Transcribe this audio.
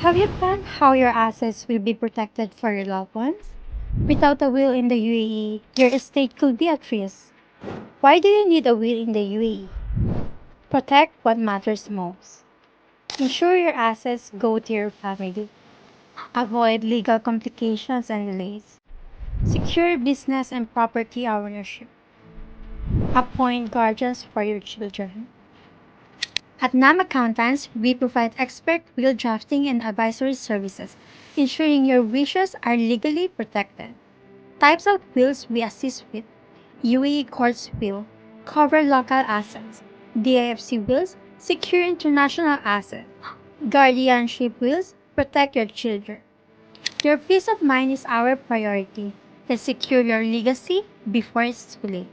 Have you planned how your assets will be protected for your loved ones? Without a will in the UAE, your estate could be at risk. Why do you need a will in the UAE? Protect what matters most. Ensure your assets go to your family. Avoid legal complications and delays. Secure business and property ownership. Appoint guardians for your children. At NAM Accountants, we provide expert will drafting and advisory services, ensuring your wishes are legally protected. Types of wills we assist with: UAE Courts Will, cover local assets; DIFC wills, secure international assets; guardianship wills, protect your children. Your peace of mind is our priority. Let's secure your legacy before it's too late.